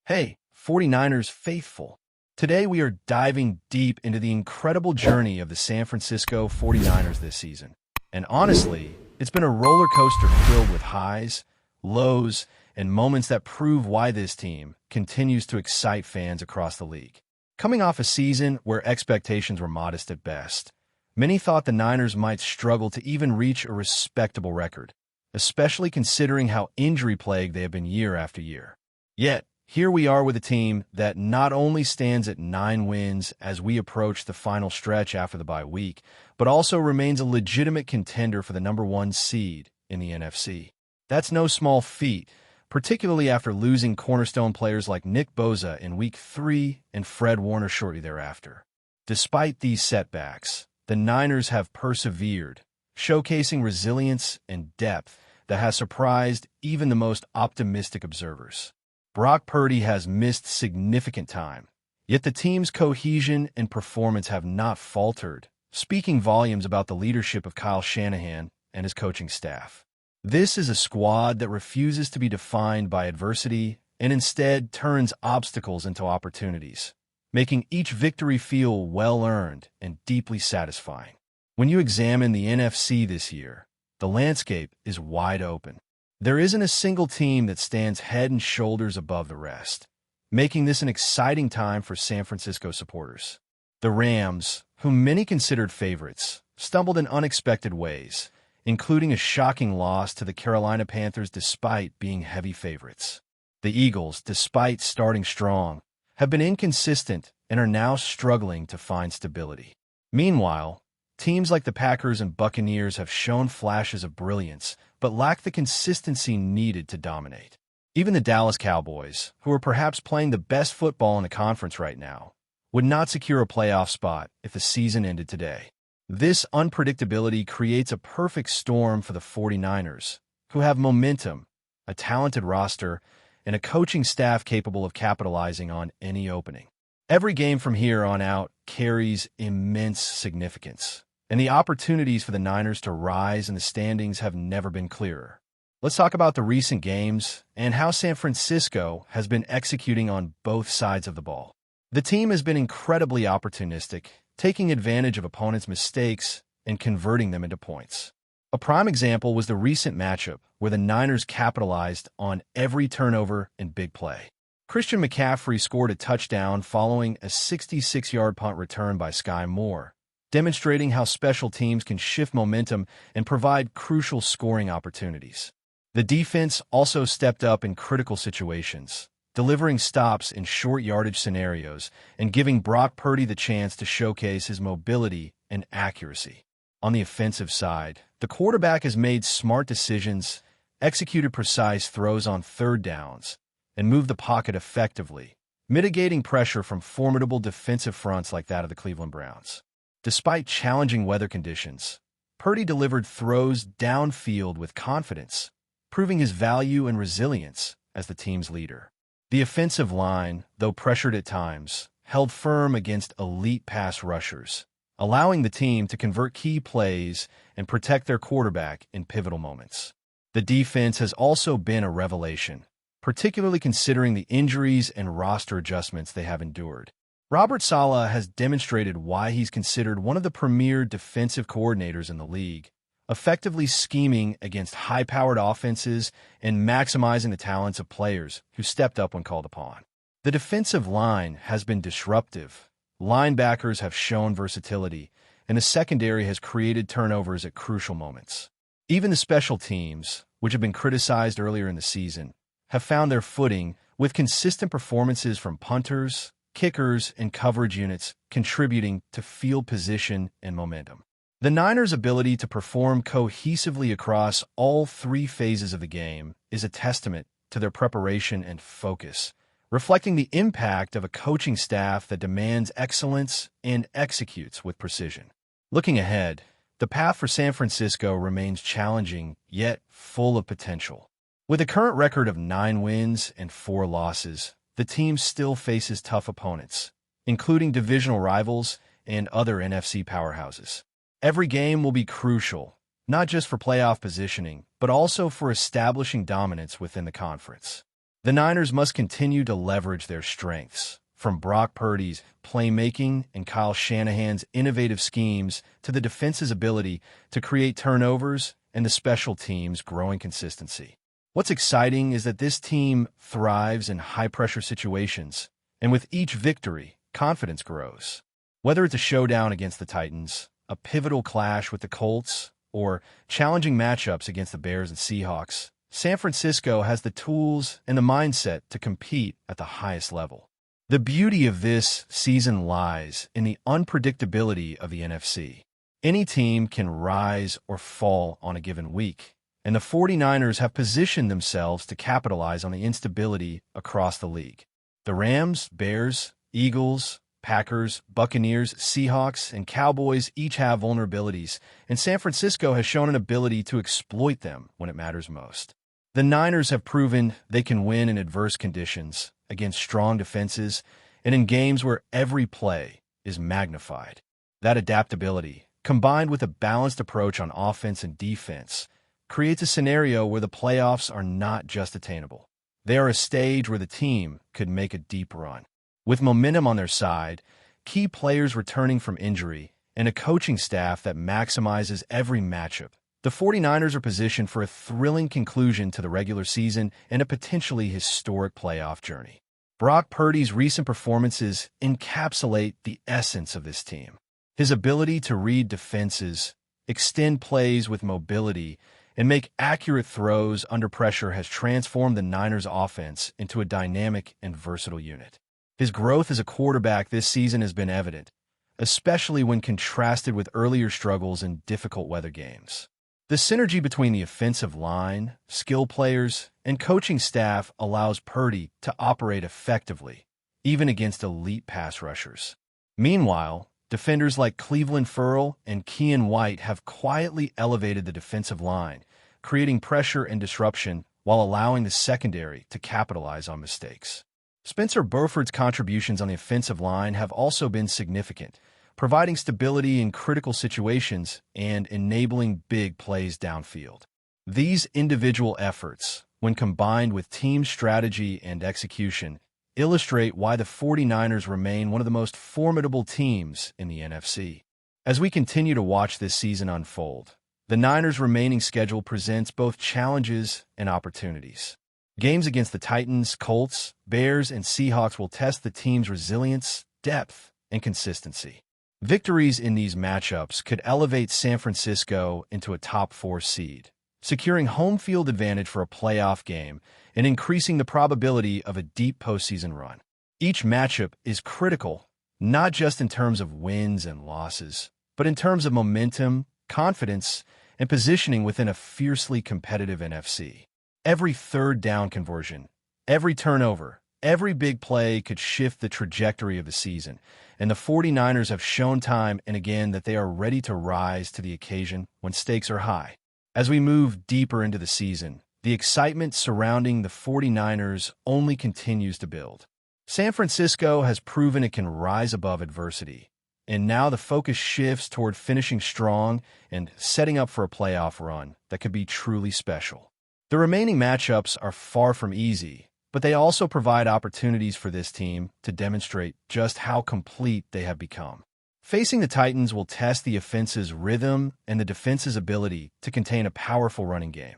Hey, 49ers faithful. Today we are diving deep into the incredible journey of the San Francisco 49ers this season. And honestly, it's been a roller coaster filled with highs, lows, and moments that prove why this team continues to excite fans across the league. Coming off a season where expectations were modest at best, many thought the Niners might struggle to even reach a respectable record, especially considering how injury-plagued they have been year after year. Yet, here we are with a team that not only stands at 9 wins as we approach the final stretch after the bye week, but also remains a legitimate contender for the #1 seed in the NFC. That's no small feat, particularly after losing cornerstone players like Nick Bosa in Week 3 and Fred Warner shortly thereafter. Despite these setbacks, the Niners have persevered, showcasing resilience and depth that has surprised even the most optimistic observers. Brock Purdy has missed significant time, yet the team's cohesion and performance have not faltered, speaking volumes about the leadership of Kyle Shanahan and his coaching staff. This is a squad that refuses to be defined by adversity and instead turns obstacles into opportunities, making each victory feel well-earned and deeply satisfying. When you examine the NFC this year, the landscape is wide open. There isn't a single team that stands head and shoulders above the rest, making this an exciting time for San Francisco supporters. The Rams, whom many considered favorites, stumbled in unexpected ways, including a shocking loss to the Carolina Panthers despite being heavy favorites. The Eagles, despite starting strong, have been inconsistent and are now struggling to find stability. Meanwhile, teams like the Packers and Buccaneers have shown flashes of brilliance, but lack the consistency needed to dominate. Even the Dallas Cowboys, who are perhaps playing the best football in the conference right now, would not secure a playoff spot if the season ended today. This unpredictability creates a perfect storm for the 49ers, who have momentum, a talented roster, and a coaching staff capable of capitalizing on any opening. Every game from here on out carries immense significance, and the opportunities for the Niners to rise in the standings have never been clearer. Let's talk about the recent games and how San Francisco has been executing on both sides of the ball. The team has been incredibly opportunistic, taking advantage of opponents' mistakes and converting them into points. A prime example was the recent matchup where the Niners capitalized on every turnover and big play. Christian McCaffrey scored a touchdown following a 66-yard punt return by Sky Moore, demonstrating how special teams can shift momentum and provide crucial scoring opportunities. The defense also stepped up in critical situations, delivering stops in short yardage scenarios and giving Brock Purdy the chance to showcase his mobility and accuracy. On the offensive side, the quarterback has made smart decisions, executed precise throws on third downs, and moved the pocket effectively, mitigating pressure from formidable defensive fronts like that of the Cleveland Browns. Despite challenging weather conditions, Purdy delivered throws downfield with confidence, proving his value and resilience as the team's leader. The offensive line, though pressured at times, held firm against elite pass rushers, allowing the team to convert key plays and protect their quarterback in pivotal moments. The defense has also been a revelation, particularly considering the injuries and roster adjustments they have endured. Robert Saleh has demonstrated why he's considered one of the premier defensive coordinators in the league, effectively scheming against high-powered offenses and maximizing the talents of players who stepped up when called upon. The defensive line has been disruptive, linebackers have shown versatility, and the secondary has created turnovers at crucial moments. Even the special teams, which have been criticized earlier in the season, have found their footing with consistent performances from punters, kickers, and coverage units contributing to field position and momentum. The Niners' ability to perform cohesively across all 3 phases of the game is a testament to their preparation and focus, reflecting the impact of a coaching staff that demands excellence and executes with precision. Looking ahead, the path for San Francisco remains challenging yet full of potential. With a current record of 9 wins and 4 losses, the team still faces tough opponents, including divisional rivals and other NFC powerhouses. Every game will be crucial, not just for playoff positioning, but also for establishing dominance within the conference. The Niners must continue to leverage their strengths, from Brock Purdy's playmaking and Kyle Shanahan's innovative schemes to the defense's ability to create turnovers and the special teams' growing consistency. What's exciting is that this team thrives in high-pressure situations, and with each victory, confidence grows. Whether it's a showdown against the Titans, a pivotal clash with the Colts, or challenging matchups against the Bears and Seahawks, San Francisco has the tools and the mindset to compete at the highest level. The beauty of this season lies in the unpredictability of the NFC. Any team can rise or fall on a given week, and the 49ers have positioned themselves to capitalize on the instability across the league. The Rams, Bears, Eagles, Packers, Buccaneers, Seahawks, and Cowboys each have vulnerabilities, and San Francisco has shown an ability to exploit them when it matters most. The Niners have proven they can win in adverse conditions, against strong defenses, and in games where every play is magnified. That adaptability, combined with a balanced approach on offense and defense, creates a scenario where the playoffs are not just attainable. They are a stage where the team could make a deep run. With momentum on their side, key players returning from injury, and a coaching staff that maximizes every matchup, the 49ers are positioned for a thrilling conclusion to the regular season and a potentially historic playoff journey. Brock Purdy's recent performances encapsulate the essence of this team. His ability to read defenses, extend plays with mobility, and make accurate throws under pressure has transformed the Niners' offense into a dynamic and versatile unit. His growth as a quarterback this season has been evident, especially when contrasted with earlier struggles in difficult weather games. The synergy between the offensive line, skill players, and coaching staff allows Purdy to operate effectively, even against elite pass rushers. Meanwhile, defenders like Cleveland Ferrell and Keion White have quietly elevated the defensive line, creating pressure and disruption while allowing the secondary to capitalize on mistakes. Spencer Burford's contributions on the offensive line have also been significant, providing stability in critical situations and enabling big plays downfield. These individual efforts, when combined with team strategy and execution, illustrate why the 49ers remain one of the most formidable teams in the NFC. As we continue to watch this season unfold, the Niners' remaining schedule presents both challenges and opportunities. Games against the Titans, Colts, Bears, and Seahawks will test the team's resilience, depth, and consistency. Victories in these matchups could elevate San Francisco into a top 4 seed, securing home field advantage for a playoff game and increasing the probability of a deep postseason run. Each matchup is critical, not just in terms of wins and losses, but in terms of momentum, confidence, and positioning within a fiercely competitive NFC. Every third down conversion, every turnover, every big play could shift the trajectory of the season, and the 49ers have shown time and again that they are ready to rise to the occasion when stakes are high. As we move deeper into the season, the excitement surrounding the 49ers only continues to build. San Francisco has proven it can rise above adversity, and now the focus shifts toward finishing strong and setting up for a playoff run that could be truly special. The remaining matchups are far from easy, but they also provide opportunities for this team to demonstrate just how complete they have become. Facing the Titans will test the offense's rhythm and the defense's ability to contain a powerful running game,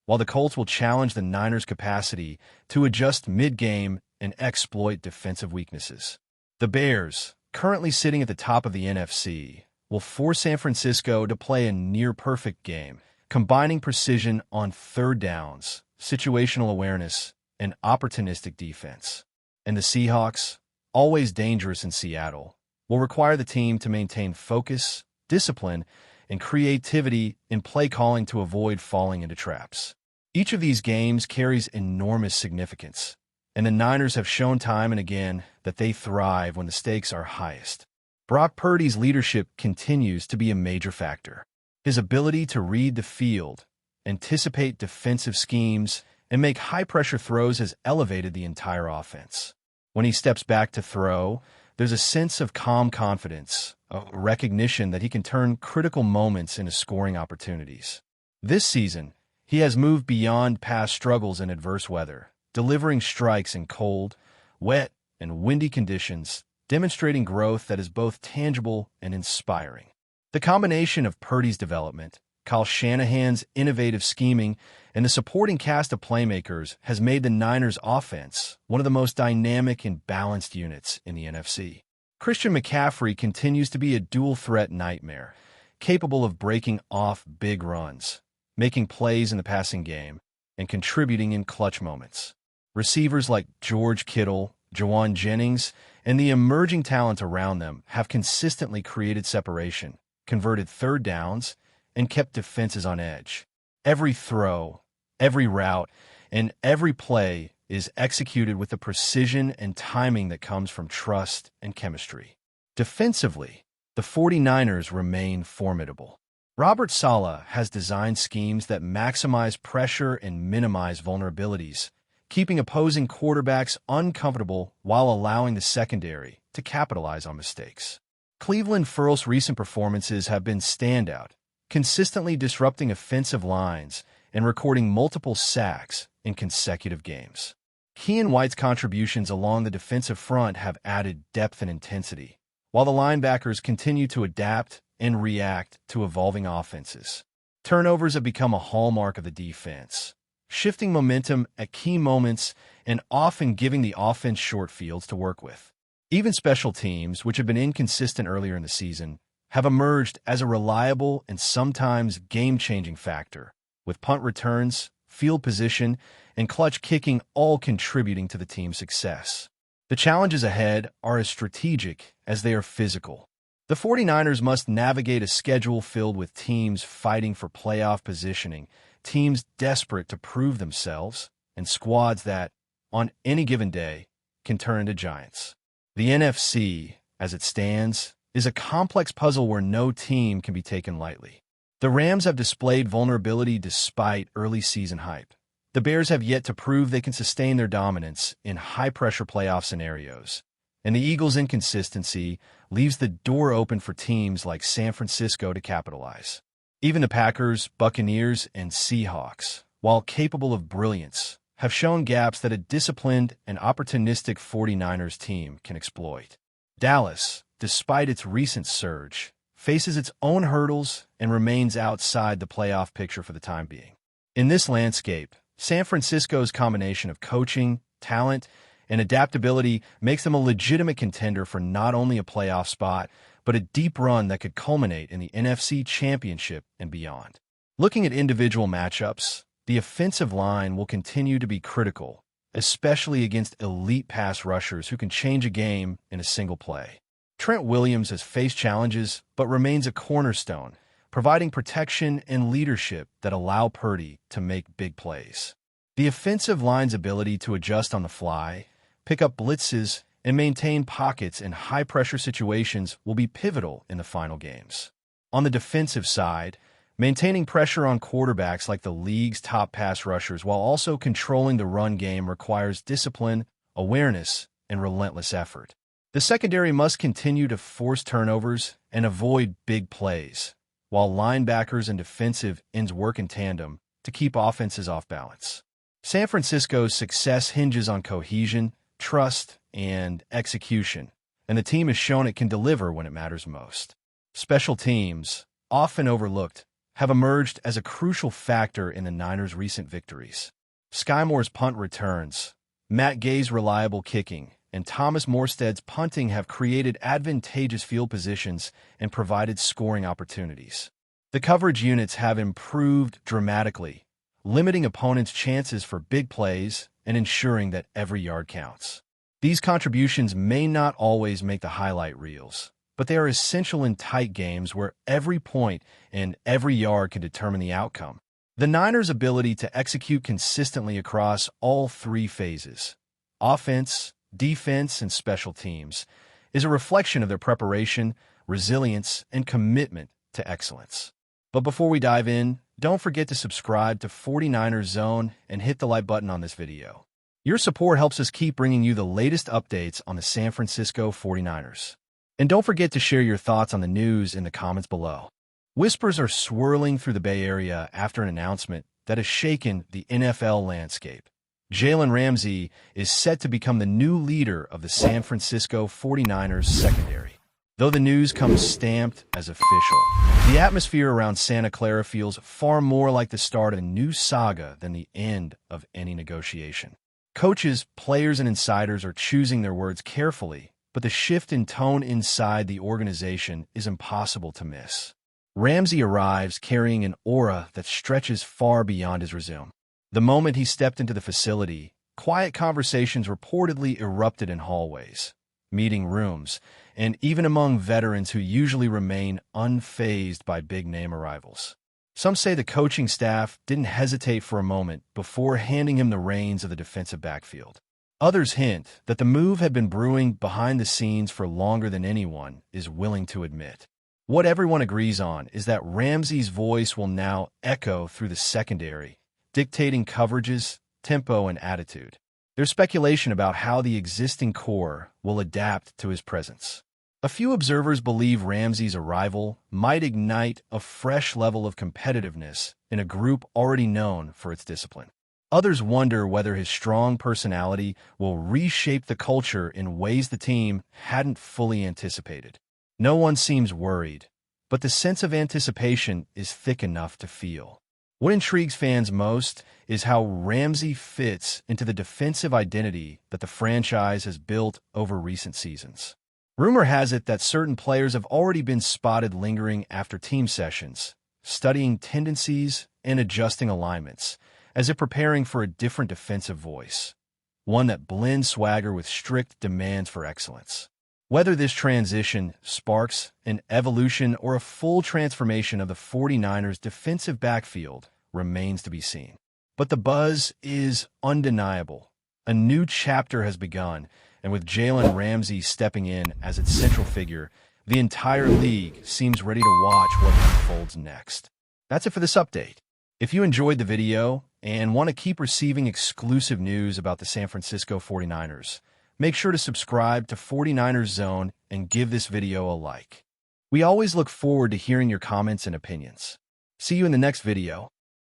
while the Colts will challenge the Niners' capacity to adjust mid-game and exploit defensive weaknesses. The Bears, currently sitting at the top of the NFC, will force San Francisco to play a near-perfect game, combining precision on third downs, situational awareness, and opportunistic defense. And the Seahawks, always dangerous in Seattle, will require the team to maintain focus, discipline, and creativity in play calling to avoid falling into traps. Each of these games carries enormous significance, and the Niners have shown time and again that they thrive when the stakes are highest. Brock Purdy's leadership continues to be a major factor. His ability to read the field, anticipate defensive schemes, and make high-pressure throws has elevated the entire offense. When he steps back to throw, there's a sense of calm confidence, a recognition that he can turn critical moments into scoring opportunities. This season, he has moved beyond past struggles in adverse weather, delivering strikes in cold, wet, and windy conditions, demonstrating growth that is both tangible and inspiring. The combination of Purdy's development, Kyle Shanahan's innovative scheming, and the supporting cast of playmakers has made the Niners' offense one of the most dynamic and balanced units in the NFC. Christian McCaffrey continues to be a dual-threat nightmare, capable of breaking off big runs, making plays in the passing game, and contributing in clutch moments. Receivers like George Kittle, Jawan Jennings, and the emerging talent around them have consistently created separation, converted third downs, and kept defenses on edge. Every throw, every route, and every play is executed with the precision and timing that comes from trust and chemistry. Defensively, the 49ers remain formidable. Robert Saleh has designed schemes that maximize pressure and minimize vulnerabilities, keeping opposing quarterbacks uncomfortable while allowing the secondary to capitalize on mistakes. Cleveland Ferrell's recent performances have been standout, consistently disrupting offensive lines and recording multiple sacks in consecutive games. Keion White's contributions along the defensive front have added depth and intensity, while the linebackers continue to adapt and react to evolving offenses. Turnovers have become a hallmark of the defense, shifting momentum at key moments and often giving the offense short fields to work with. Even special teams, which have been inconsistent earlier in the season, have emerged as a reliable and sometimes game-changing factor, with punt returns, field position, and clutch kicking all contributing to the team's success. The challenges ahead are as strategic as they are physical. The 49ers must navigate a schedule filled with teams fighting for playoff positioning, teams desperate to prove themselves, and squads that, on any given day, can turn into giants. The NFC, as it stands, is a complex puzzle where no team can be taken lightly. The Rams have displayed vulnerability despite early season hype. The Bears have yet to prove they can sustain their dominance in high-pressure playoff scenarios, and the Eagles' inconsistency leaves the door open for teams like San Francisco to capitalize. Even the Packers, Buccaneers, and Seahawks, while capable of brilliance, have shown gaps that a disciplined and opportunistic 49ers team can exploit. Dallas, despite its recent surge, faces its own hurdles and remains outside the playoff picture for the time being. In this landscape, San Francisco's combination of coaching, talent, and adaptability makes them a legitimate contender for not only a playoff spot, but a deep run that could culminate in the NFC Championship and beyond. Looking at individual matchups, the offensive line will continue to be critical, especially against elite pass rushers who can change a game in a single play. Trent Williams has faced challenges but remains a cornerstone, providing protection and leadership that allow Purdy to make big plays. The offensive line's ability to adjust on the fly, pick up blitzes, and maintain pockets in high-pressure situations will be pivotal in the final games. On the defensive side, maintaining pressure on quarterbacks like the league's top pass rushers while also controlling the run game requires discipline, awareness, and relentless effort. The secondary must continue to force turnovers and avoid big plays, while linebackers and defensive ends work in tandem to keep offenses off balance. San Francisco's success hinges on cohesion, trust, and execution, and the team has shown it can deliver when it matters most. Special teams, often overlooked, have emerged as a crucial factor in the Niners' recent victories. Sky Moore's punt returns, Matt Gay's reliable kicking, and Thomas Morstead's punting have created advantageous field positions and provided scoring opportunities. The coverage units have improved dramatically, limiting opponents' chances for big plays and ensuring that every yard counts. These contributions may not always make the highlight reels, but they are essential in tight games where every point and every yard can determine the outcome. The Niners' ability to execute consistently across all three phases, offense, defense, and special teams, is a reflection of their preparation, resilience, and commitment to excellence. But before we dive in, don't forget to subscribe to 49ers Zone and hit the like button on this video. Your support helps us keep bringing you the latest updates on the San Francisco 49ers. And don't forget to share your thoughts on the news in the comments below. Whispers are swirling through the Bay Area after an announcement that has shaken the NFL landscape. Jalen Ramsey is set to become the new leader of the San Francisco 49ers secondary. Though the news comes stamped as official, the atmosphere around Santa Clara feels far more like the start of a new saga than the end of any negotiation. Coaches, players, and insiders are choosing their words carefully, but the shift in tone inside the organization is impossible to miss. Ramsey arrives carrying an aura that stretches far beyond his resume. The moment he stepped into the facility, quiet conversations reportedly erupted in hallways, meeting rooms, and even among veterans who usually remain unfazed by big-name arrivals. Some say the coaching staff didn't hesitate for a moment before handing him the reins of the defensive backfield. Others hint that the move had been brewing behind the scenes for longer than anyone is willing to admit. What everyone agrees on is that Ramsey's voice will now echo through the secondary, dictating coverages, tempo, and attitude. There's speculation about how the existing core will adapt to his presence. A few observers believe Ramsey's arrival might ignite a fresh level of competitiveness in a group already known for its discipline. Others wonder whether his strong personality will reshape the culture in ways the team hadn't fully anticipated. No one seems worried, but the sense of anticipation is thick enough to feel. What intrigues fans most is how Ramsey fits into the defensive identity that the franchise has built over recent seasons. Rumor has it that certain players have already been spotted lingering after team sessions, studying tendencies and adjusting alignments, as if preparing for a different defensive voice, one that blends swagger with strict demands for excellence. Whether this transition sparks an evolution or a full transformation of the 49ers' defensive backfield remains to be seen. But the buzz is undeniable. A new chapter has begun, and with Jalen Ramsey stepping in as its central figure, the entire league seems ready to watch what unfolds next. That's it for this update. If you enjoyed the video and want to keep receiving exclusive news about the San Francisco 49ers, make sure to subscribe to 49ers Zone and give this video a like. We always look forward to hearing your comments and opinions. See you in the next video.